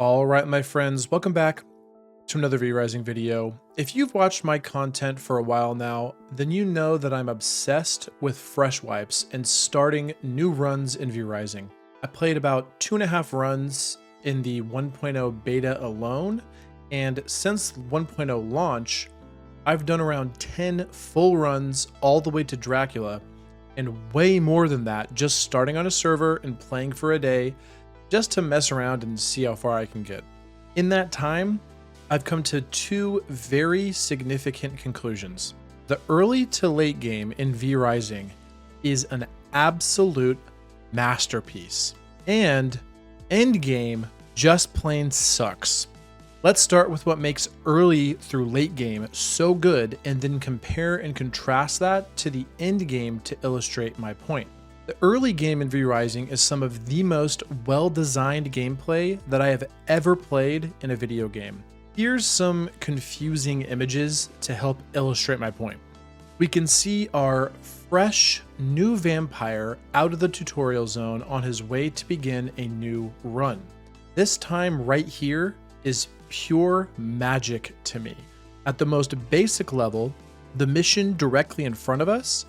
All right, my friends, welcome back to another V-Rising video. If you've watched my content for a while now, then you know that I'm obsessed with fresh wipes and starting new runs in V-Rising. I played about 2.5 runs in the 1.0 beta alone, and since 1.0 launch, I've done around 10 full runs all the way to Dracula, and way more than that just starting on a server and playing for a day just to mess around and see how far I can get. In that time, I've come to two very significant conclusions. The early to late game in V-Rising is an absolute masterpiece, and endgame just plain sucks. Let's start with what makes early through late game so good and then compare and contrast that to the end game to illustrate my point. The early game in V-Rising is some of the most well-designed gameplay that I have ever played in a video game. Here's some confusing images to help illustrate my point. We can see our fresh new vampire out of the tutorial zone on his way to begin a new run. This time right here is pure magic to me. At the most basic level, the mission directly in front of us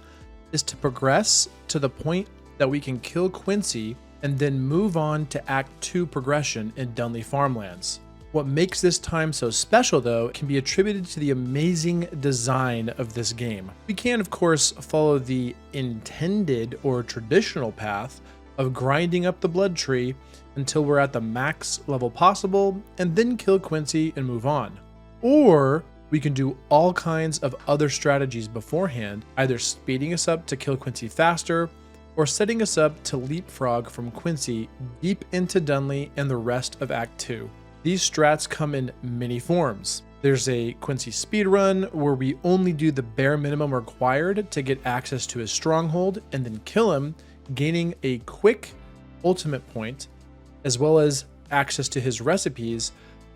is to progress to the point that we can kill Quincy and then move on to Act 2 progression in Dunley Farmlands. What makes this time so special though can be attributed to the amazing design of this game. We can of course follow the intended or traditional path of grinding up the blood tree until we're at the max level possible and then kill Quincy and move on. Or we can do all kinds of other strategies beforehand, either speeding us up to kill Quincy faster, or setting us up to leapfrog from Quincy deep into Dunley and the rest of Act 2. These strats come in many forms. There's a Quincy speedrun where we only do the bare minimum required to get access to his stronghold and then kill him, gaining a quick ultimate point, as well as access to his recipes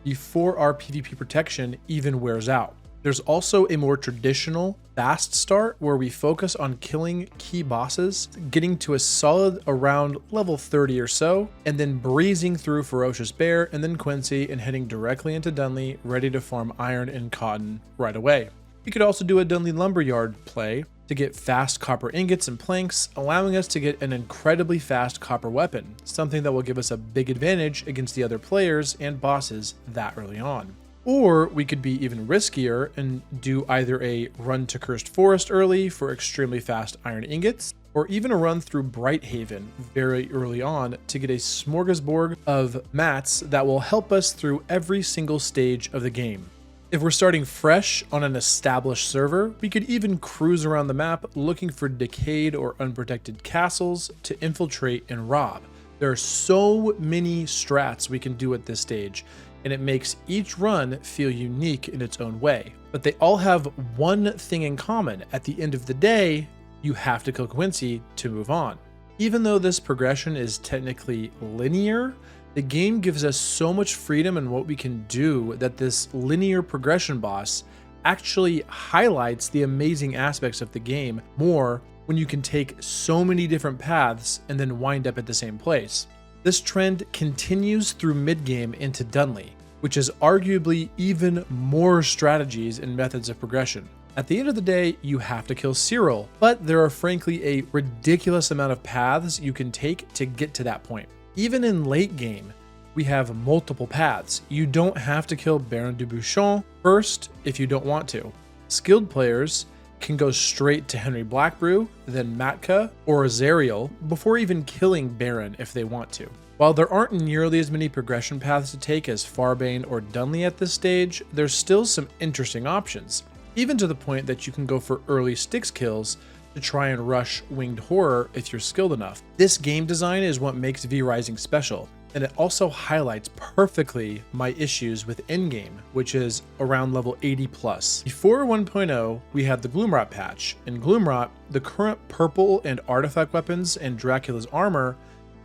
before our PvP protection even wears out. There's also a more traditional fast start where we focus on killing key bosses, getting to a solid around level 30 or so, and then breezing through Ferocious Bear and then Quincy and heading directly into Dunley, ready to farm iron and cotton right away. We could also do a Dunley Lumberyard play to get fast copper ingots and planks, allowing us to get an incredibly fast copper weapon, something that will give us a big advantage against the other players and bosses that early on. Or we could be even riskier and do either a run to Cursed Forest early for extremely fast iron ingots, or even a run through Brighthaven very early on to get a smorgasbord of mats that will help us through every single stage of the game. If we're starting fresh on an established server, we could even cruise around the map looking for decayed or unprotected castles to infiltrate and rob. There are so many strats we can do at this stage, and it makes each run feel unique in its own way. But they all have one thing in common. At the end of the day, you have to kill Quincy to move on. Even though this progression is technically linear, the game gives us so much freedom in what we can do that this linear progression boss actually highlights the amazing aspects of the game more when you can take so many different paths and then wind up at the same place. This trend continues through mid-game into Dunley, which is arguably even more strategies and methods of progression. At the end of the day, you have to kill Cyril, but there are frankly a ridiculous amount of paths you can take to get to that point. Even in late game, we have multiple paths. You don't have to kill Baron de Bouchon first if you don't want to. Skilled players can go straight to Henry Blackbrew, then Matka or Azariel before even killing Baron if they want to. While there aren't nearly as many progression paths to take as Farbane or Dunley at this stage, there's still some interesting options, even to the point that you can go for early Styx kills to try and rush Winged Horror if you're skilled enough. This game design is what makes V-Rising special, and it also highlights perfectly my issues with endgame, which is around level 80 plus. Before 1.0, we had the Gloomrot patch. In Gloomrot, the current purple and artifact weapons and Dracula's armor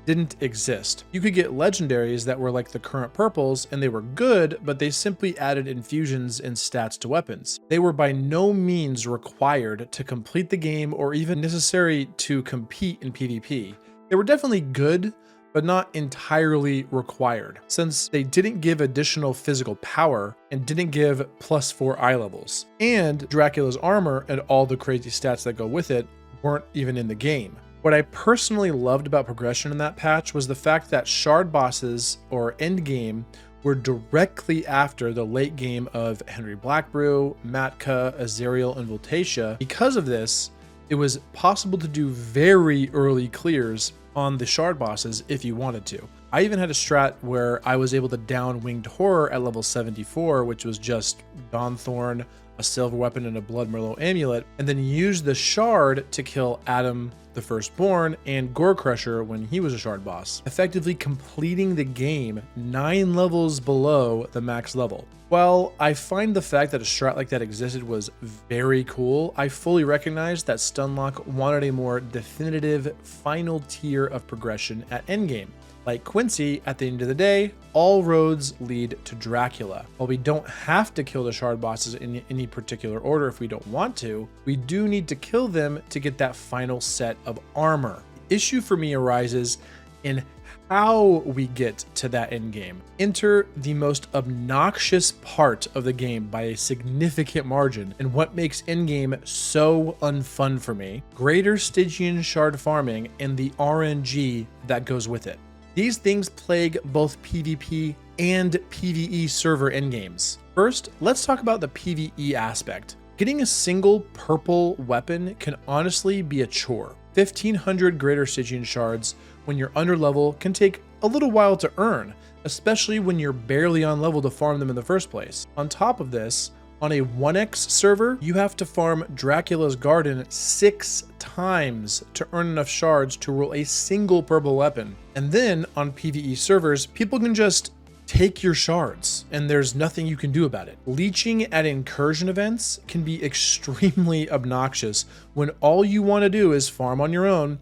didn't exist. You could get legendaries that were like the current purples and they were good, but they simply added infusions and stats to weapons. They were by no means required to complete the game or even necessary to compete in PvP. They were definitely good, but not entirely required, since they didn't give additional physical power and didn't give +4 eye levels. And Dracula's armor and all the crazy stats that go with it weren't even in the game. What I personally loved about progression in that patch was the fact that shard bosses, or endgame, were directly after the late game of Henry Blackbrew, Matka, Azariel, and Voltatia. Because of this, it was possible to do very early clears on the shard bosses if you wanted to. I even had a strat where I was able to down Winged Horror at level 74, which was just Dawnthorn, a silver weapon, and a Blood Merlot amulet, and then use the shard to kill Adam the Firstborn and Gore Crusher when he was a shard boss, effectively completing the game 9 levels below the max level. While I find the fact that a strat like that existed was very cool, I fully recognize that Stunlock wanted a more definitive final tier of progression at endgame. Like Quincy, at the end of the day, all roads lead to Dracula. While we don't have to kill the shard bosses in any particular order if we don't want to, we do need to kill them to get that final set of armor. The issue for me arises in how we get to that end game. Enter the most obnoxious part of the game by a significant margin, and what makes endgame so unfun for me: Greater Stygian shard farming and the RNG that goes with it. These things plague both PvP and PvE server endgames. First, let's talk about the PvE aspect. Getting a single purple weapon can honestly be a chore. 1500 Greater Stygian shards when you're under level can take a little while to earn, especially when you're barely on level to farm them in the first place. On top of this, on a 1x server, you have to farm Dracula's Garden 6 times to earn enough shards to roll a single purple weapon. And then on PvE servers, people can just take your shards and there's nothing you can do about it. Leeching at incursion events can be extremely obnoxious when all you want to do is farm on your own,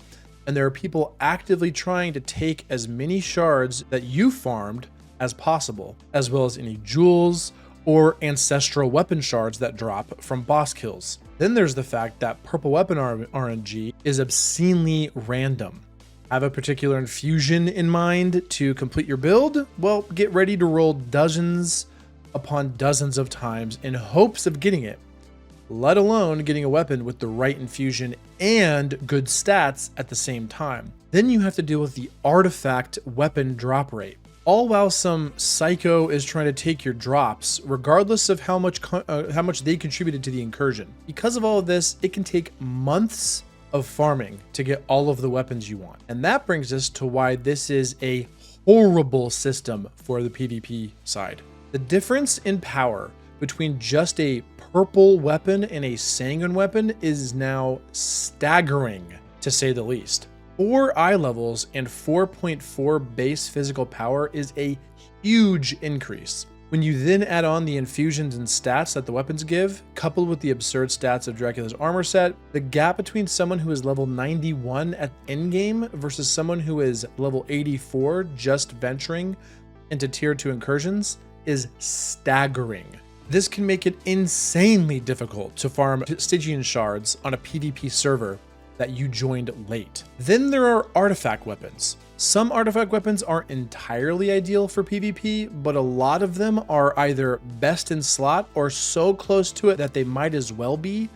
and there are people actively trying to take as many shards that you farmed as possible, as well as any jewels or ancestral weapon shards that drop from boss kills. Then there's the fact that purple weapon RNG is obscenely random. Have a particular infusion in mind to complete your build? Well, get ready to roll dozens upon dozens of times in hopes of getting it, let alone getting a weapon with the right infusion and good stats at the same time. Then you have to deal with the artifact weapon drop rate, all while some psycho is trying to take your drops, regardless of how much they contributed to the incursion. Because of all of this, it can take months of farming to get all of the weapons you want. And that brings us to why this is a horrible system for the PvP side. The difference in power between just a purple weapon and a sanguine weapon is now staggering, to say the least. 4 eye levels and 4.4 base physical power is a huge increase. When you then add on the infusions and stats that the weapons give, coupled with the absurd stats of Dracula's armor set, the gap between someone who is level 91 at endgame versus someone who is level 84 just venturing into tier 2 incursions is staggering. This can make it insanely difficult to farm Stygian shards on a PvP server that you joined late. Then there are artifact weapons. Some artifact weapons aren't entirely ideal for PvP, but a lot of them are either best in slot or so close to it that they might as well be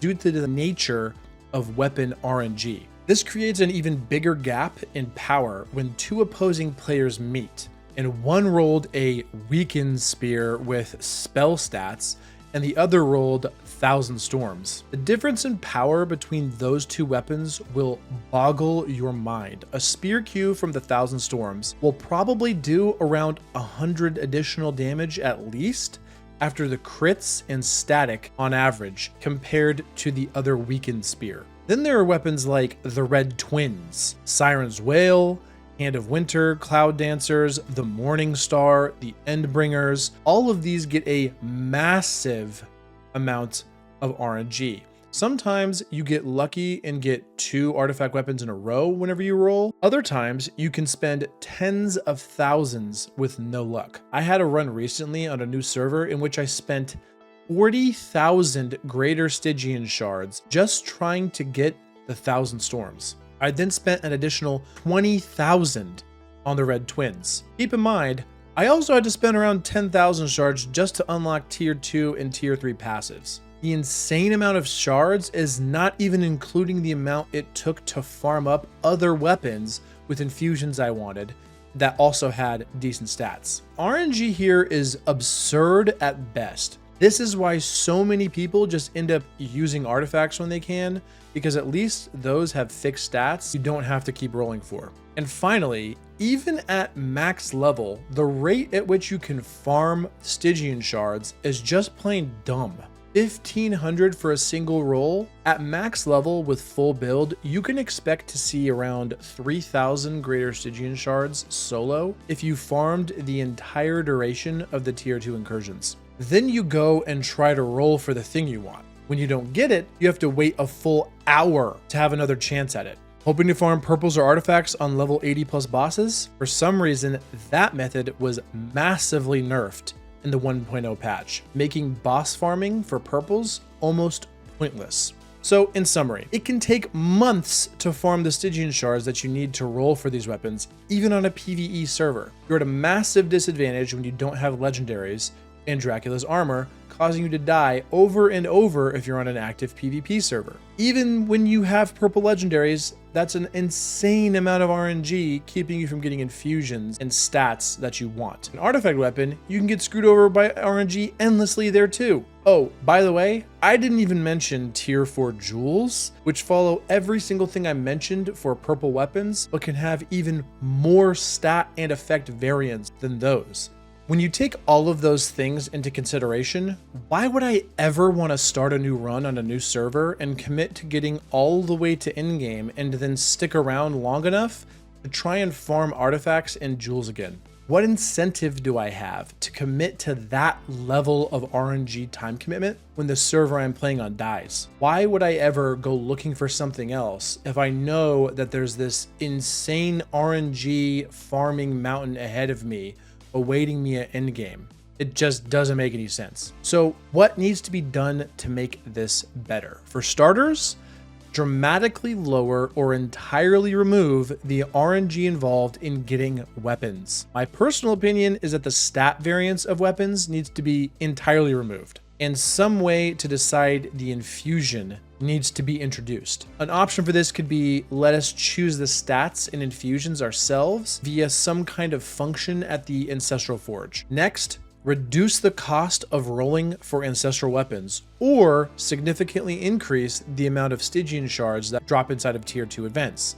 due to the nature of weapon RNG. This creates an even bigger gap in power when 2 opposing players meet, and one rolled a weakened spear with spell stats and the other rolled 1,000 storms. The difference in power between those 2 weapons will boggle your mind. A spear Q from the 1,000 storms will probably do around 100 additional damage at least after the crits and static on average compared to the other weakened spear. Then there are weapons like the Red Twins, Siren's Wail, Hand of Winter, Cloud Dancers, the Morning Star, the Endbringers. All of these get a massive amount of RNG. Sometimes you get lucky and get 2 artifact weapons in a row whenever you roll. Other times you can spend tens of thousands with no luck. I had a run recently on a new server in which I spent 40,000 Greater Stygian shards just trying to get the 1,000 storms. I then spent an additional 20,000 on the red twins. Keep in mind, I also had to spend around 10,000 shards just to unlock tier 2 and tier 3 passives. The insane amount of shards is not even including the amount it took to farm up other weapons with infusions I wanted that also had decent stats. RNG here is absurd at best. This is why so many people just end up using artifacts when they can, because at least those have fixed stats you don't have to keep rolling for. And finally, even at max level, the rate at which you can farm Stygian shards is just plain dumb. 1,500 for a single roll. At max level with full build, you can expect to see around 3,000 greater Stygian shards solo if you farmed the entire duration of the tier 2 incursions. Then you go and try to roll for the thing you want. When you don't get it, you have to wait a full hour to have another chance at it. Hoping to farm purples or artifacts on level 80 plus bosses? For some reason, that method was massively nerfed in the 1.0 patch, making boss farming for purples almost pointless. So in summary, it can take months to farm the Stygian shards that you need to roll for these weapons, even on a PvE server. You're at a massive disadvantage when you don't have legendaries and Dracula's armor, causing you to die over and over if you're on an active PvP server. Even when you have purple legendaries, that's an insane amount of RNG keeping you from getting infusions and stats that you want. An artifact weapon, you can get screwed over by RNG endlessly there too. Oh, by the way, I didn't even mention tier 4 jewels, which follow every single thing I mentioned for purple weapons, but can have even more stat and effect variants than those. When you take all of those things into consideration, why would I ever want to start a new run on a new server and commit to getting all the way to endgame and then stick around long enough to try and farm artifacts and jewels again? What incentive do I have to commit to that level of RNG time commitment when the server I'm playing on dies? Why would I ever go looking for something else if I know that there's this insane RNG farming mountain ahead of me awaiting me at endgame? It just doesn't make any sense. So what needs to be done to make this better? For starters, dramatically lower or entirely remove the RNG involved in getting weapons. My personal opinion is that the stat variance of weapons needs to be entirely removed, and some way to decide the infusion needs to be introduced. An option for this could be let us choose the stats and infusions ourselves via some kind of function at the Ancestral Forge. Next, reduce the cost of rolling for ancestral weapons, or significantly increase the amount of Stygian shards that drop inside of tier 2 events.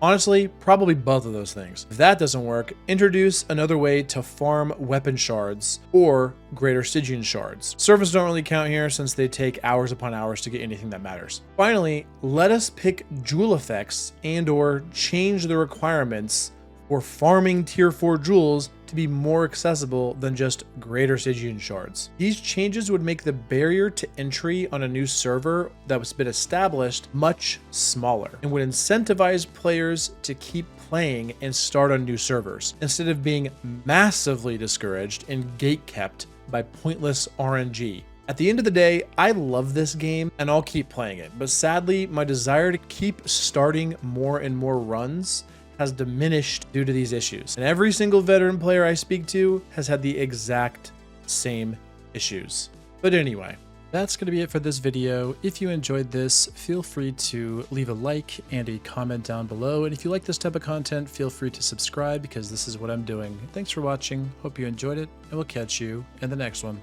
Honestly, probably both of those things. If that doesn't work, introduce another way to farm weapon shards or greater Stygian shards. Servers don't really count here since they take hours upon hours to get anything that matters. Finally, let us pick jewel effects and or change the requirements for farming tier 4 jewels to be more accessible than just greater Stygian shards. These changes would make the barrier to entry on a new server that was been established much smaller and would incentivize players to keep playing and start on new servers instead of being massively discouraged and gatekept by pointless RNG. At the end of the day, I love this game and I'll keep playing it, but sadly, my desire to keep starting more and more runs has diminished due to these issues. And every single veteran player I speak to has had the exact same issues. But anyway, that's going to be it for this video. If you enjoyed this, feel free to leave a like and a comment down below. And if you like this type of content, feel free to subscribe because this is what I'm doing. Thanks for watching. Hope you enjoyed it, and we'll catch you in the next one.